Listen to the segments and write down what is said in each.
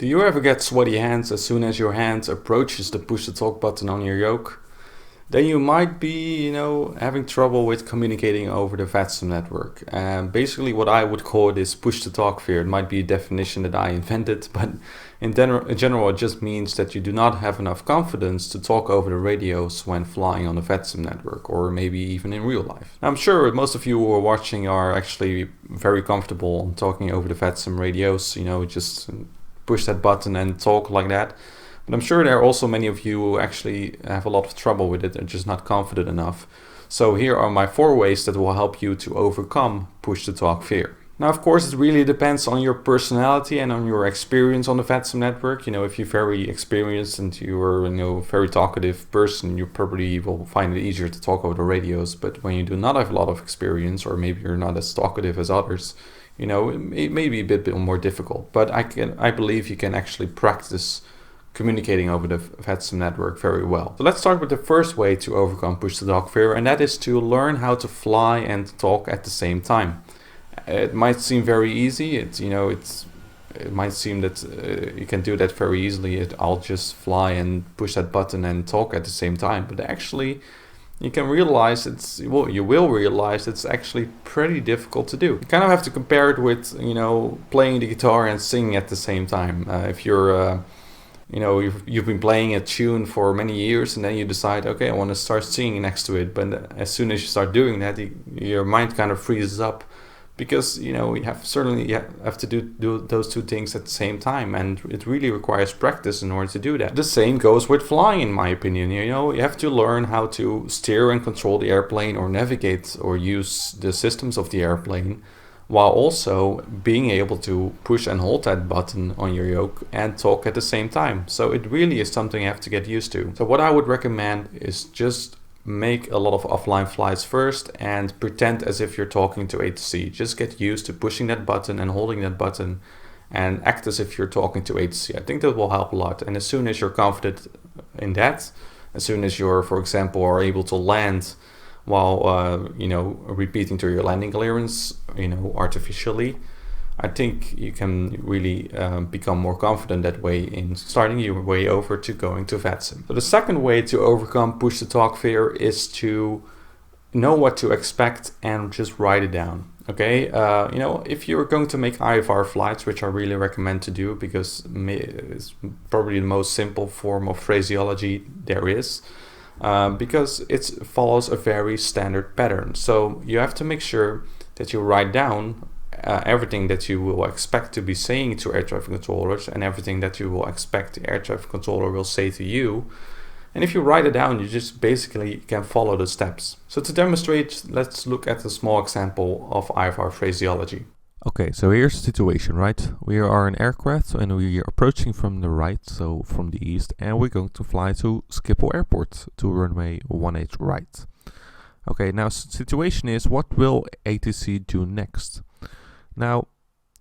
Do you ever get sweaty hands as soon as your hand approaches the push to talk button on your yoke? Then you might be, having trouble with communicating over the VATSIM network. Basically what I would call it is push to talk fear. It might be a definition that I invented, but in general it just means that you do not have enough confidence to talk over the radios when flying on the VATSIM network, or maybe even in real life. Now, I'm sure most of you who are watching are actually very comfortable on talking over the VATSIM radios, just push that button and talk like that. But I'm sure there are also many of you who actually have a lot of trouble with it and just not confident enough. So here are my 4 ways that will help you to overcome push to talk fear. Now, of course, it really depends on your personality and on your experience on the VATSIM network. If you're very experienced and you're a very talkative person, you probably will find it easier to talk over the radios. But when you do not have a lot of experience, or maybe you're not as talkative as others, it may be a bit more difficult. But I believe you can actually practice communicating over the VATSIM network very well. So let's start with the first way to overcome push to talk fear, and that is to learn how to fly and talk at the same time. It might seem very easy. It might seem that you can do that very easily. I'll just fly and push that button and talk at the same time. But actually, you will realize it's actually pretty difficult to do. You kind of have to compare it with, playing the guitar and singing at the same time. If you're you've been playing a tune for many years and then you decide, okay, I want to start singing next to it. But as soon as you start doing that, your mind kind of freezes up, because you have to do those 2 things at the same time, and it really requires practice in order to do that. The same goes with flying, in my opinion. You have to learn how to steer and control the airplane, or navigate or use the systems of the airplane, while also being able to push and hold that button on your yoke and talk at the same time. So it really is something you have to get used to. So what I would recommend is just make a lot of offline flights first and pretend as if you're talking to A to C. Just get used to pushing that button and holding that button and act as if you're talking to A to C. I think that will help a lot. And as soon as you're confident in that, as soon as you're, for example, are able to land while repeating to your landing clearance, artificially, I think you can really become more confident that way in starting your way over to going to VATSIM. So the second way to overcome push to talk fear is to know what to expect and just write it down. Okay, if you're going to make IFR flights, which I really recommend to do because it's probably the most simple form of phraseology there is, because it follows a very standard pattern. So you have to make sure that you write down everything that you will expect to be saying to air traffic controllers, and everything that you will expect the air traffic controller will say to you. And if you write it down, you just basically can follow the steps. So to demonstrate, let's look at a small example of IFR phraseology. Okay, so here's the situation, right? We are an aircraft and we are approaching from the right, so from the east, and we're going to fly to Schiphol Airport to runway 18 right. Okay, now situation is, what will ATC do next? Now,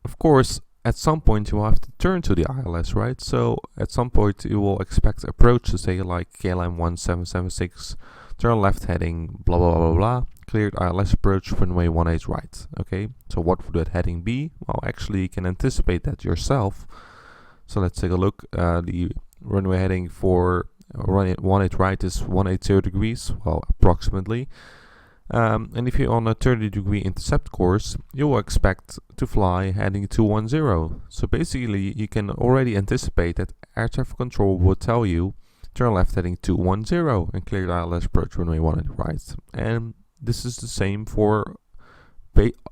of course, at some point you will have to turn to the ILS, right? So at some point you will expect approach to say like KLM 1776, turn left heading, blah blah blah blah blah, cleared ILS approach runway 18 right. Okay, so what would that heading be? Well, actually you can anticipate that yourself. So let's take a look. The runway heading for runway 18 right is 180 degrees, well, approximately. And if you're on a 30-degree intercept course, you will expect to fly heading 210. So basically, you can already anticipate that air traffic control will tell you turn left heading 210 and clear the ILS approach runway 18 right. And this is the same for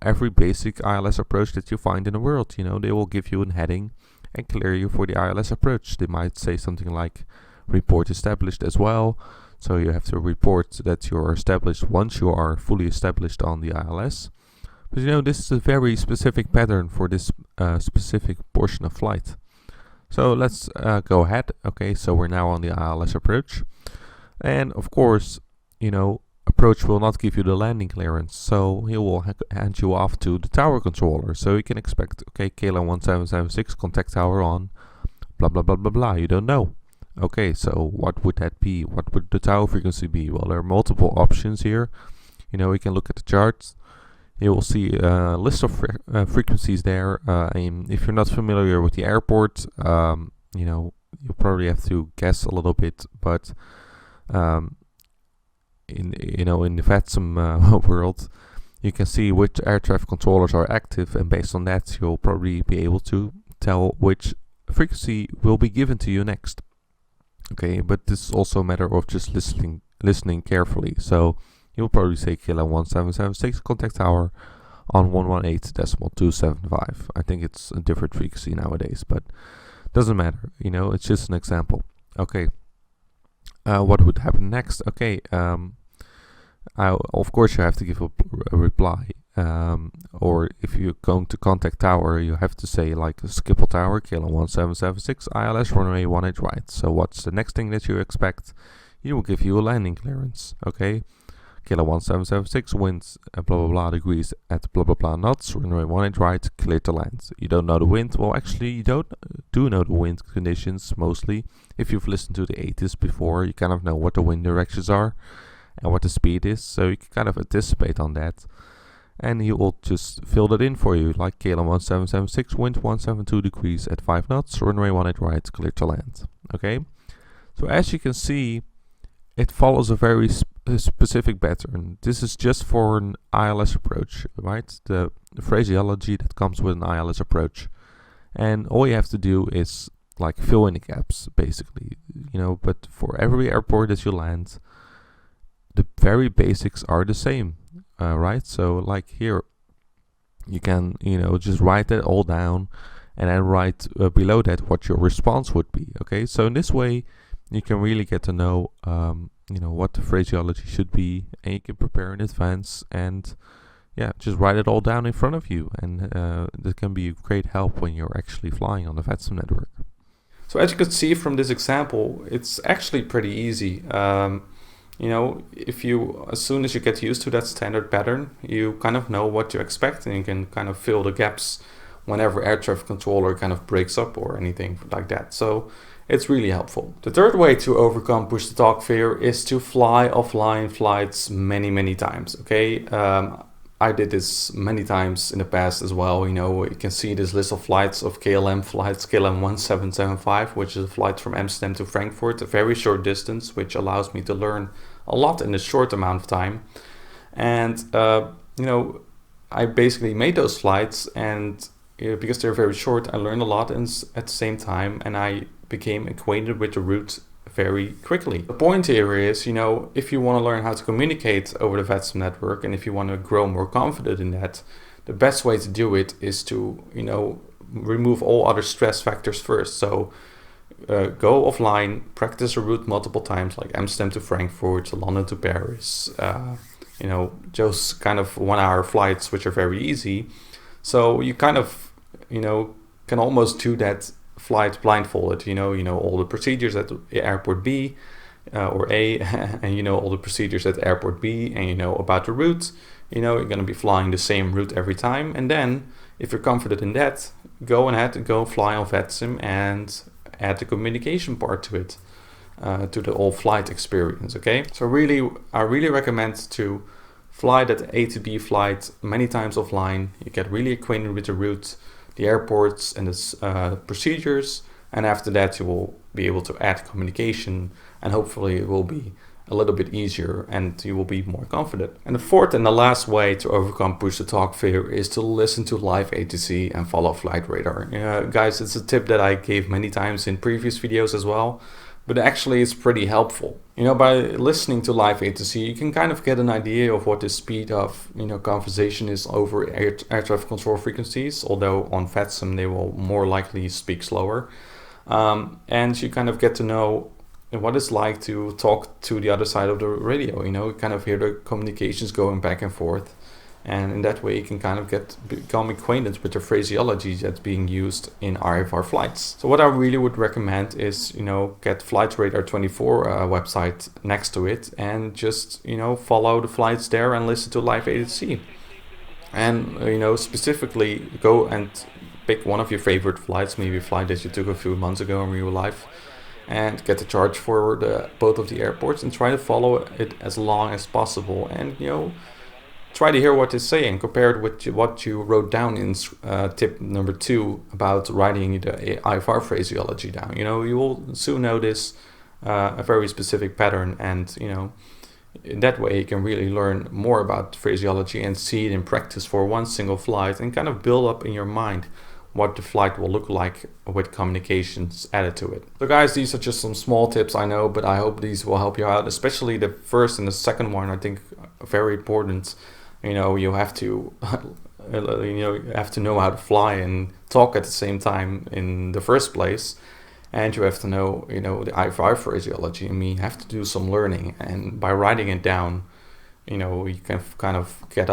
every basic ILS approach that you find in the world. They will give you a heading and clear you for the ILS approach. They might say something like report established as well. So you have to report that you're established once you are fully established on the ILS. But this is a very specific pattern for this specific portion of flight. So let's go ahead. Okay, so we're now on the ILS approach. And of course, approach will not give you the landing clearance. So he will hand you off to the tower controller. So you can expect, okay, KLM 1776, contact tower on, blah, blah, blah, blah, blah. You don't know. Okay, so what would that be? What would the tower frequency be? Well, there are multiple options here. You can look at the charts. You will see a list of frequencies there. And if you're not familiar with the airport, you probably have to guess a little bit, but in the VATSIM world, you can see which air traffic controllers are active, and based on that, you'll probably be able to tell which frequency will be given to you next. Okay, but this is also a matter of just listening carefully. So you'll probably say Kilo 1776 contact tower on 118.275. I think it's a different frequency nowadays, but doesn't matter. It's just an example. Okay. What would happen next? Okay. Of course, you have to give a reply. Or if you're going to contact tower, you have to say like Schiphol Tower, Kilo 1776, ILS runway 18 right. So what's the next thing that you expect? He will give you a landing clearance. Okay. Kilo 1776, winds blah blah blah degrees at blah blah blah knots, runway 18 right, clear to land. You don't know the wind. Well, actually, you do know the wind conditions mostly. If you've listened to the ATIS before, you kind of know what the wind directions are and what the speed is, so you can kind of anticipate on that. And he will just fill that in for you, like Kilo 1776, wind 172 degrees at 5 knots, runway 18 right, clear to land. Okay, so as you can see, it follows a very specific pattern. This is just for an ILS approach, right? The phraseology that comes with an ILS approach. And all you have to do is like fill in the gaps, basically. But for every airport that you land, the very basics are the same, right? So like here, you can, just write that all down and then write below that what your response would be, okay? So in this way, you can really get to know, what the phraseology should be, and you can prepare in advance, and just write it all down in front of you, and that can be a great help when you're actually flying on the VATSIM network. So as you could see from this example, it's actually pretty easy. As soon as you get used to that standard pattern, you kind of know what to expect, and you can kind of fill the gaps whenever air traffic controller kind of breaks up or anything like that. So it's really helpful. The third way to overcome push-to-talk fear is to fly offline flights many times. Okay, I did this many times in the past as well. You can see this list of flights of KLM flights, KLM 1775, which is a flight from Amsterdam to Frankfurt, a very short distance, which allows me to learn a lot in a short amount of time. And I basically made those flights, and because they're very short, I learned a lot at the same time, and I became acquainted with the route very quickly. The point here is, if you want to learn how to communicate over the VATSIM network, and if you want to grow more confident in that, the best way to do it is to, remove all other stress factors first. So go offline, practice a route multiple times, like Amsterdam to Frankfurt, London to Paris, those kind of 1 hour flights, which are very easy. So you kind of, can almost do that flight blindfolded. You know all the procedures at airport B or A, and all the procedures at airport B, and about the route. You're going to be flying the same route every time, and then if you're confident in that, go ahead and go fly on VATSIM and add the communication part to it, to the whole flight experience. Okay, so I really recommend to fly that A to B flight many times offline. You get really acquainted with the route, the airports, and the procedures, and after that you will be able to add communication, and hopefully it will be a little bit easier and you will be more confident. And the fourth and the last way to overcome push-to-talk fear is to listen to live ATC and follow Flightradar. Guys, it's a tip that I gave many times in previous videos as well, but actually it's pretty helpful. By listening to live ATC, you can kind of get an idea of what the speed of conversation is over air traffic control frequencies, although on VATSIM they will more likely speak slower. And you kind of get to know what it's like to talk to the other side of the radio. You kind of hear the communications going back and forth, and in that way you can kind of become acquainted with the phraseology that's being used in IFR flights. So what I really would recommend is get Flightradar 24 website next to it, and just follow the flights there and listen to live ATC, and specifically go and pick one of your favorite flights, maybe a flight that you took a few months ago in real life, and get the charge for both of the airports, and try to follow it as long as possible, and try to hear what they say and compare it with what you wrote down in tip number 2 about writing the IFR phraseology down. You know, you will soon notice a very specific pattern, and you know, in that way you can really learn more about phraseology and see it in practice for one single flight and kind of build up in your mind what the flight will look like with communications added to it. So guys, these are just some small tips, I know, but I hope these will help you out, especially the first and the second one. I think very important. You know, you have to you have to know how to fly and talk at the same time in the first place, and you have to know, you know, the IFR phraseology. I mean, you have to do some learning, and by writing it down, you know, you can kind of get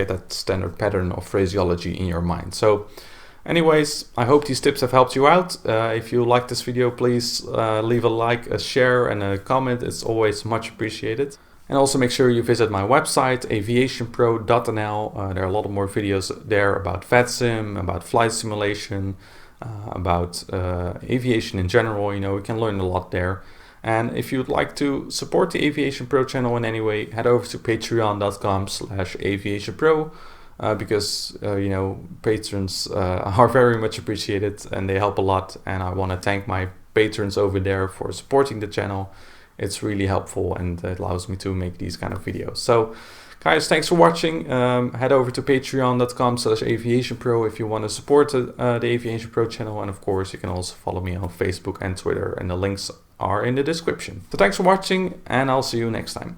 that standard pattern of phraseology in your mind. So anyways, I hope these tips have helped you out. If you like this video, please leave a like, a share, and a comment. It's always much appreciated. And also make sure you visit my website, AviationPro.nl. There are a lot of more videos there about VATSIM, about flight simulation, about aviation in general. You know, you can learn a lot there. And if you'd like to support the Aviation Pro channel in any way, head over to patreon.com/AviationPro. Because you know, patrons are very much appreciated and they help a lot, and I want to thank my patrons over there for supporting the channel. It's really helpful and it allows me to make these kind of videos. So guys, thanks for watching. Head over to patreon.com/AviationPro if you want to support the Aviation Pro channel, and of course you can also follow me on Facebook and Twitter, and the links are in the description. So thanks for watching, and I'll see you next time.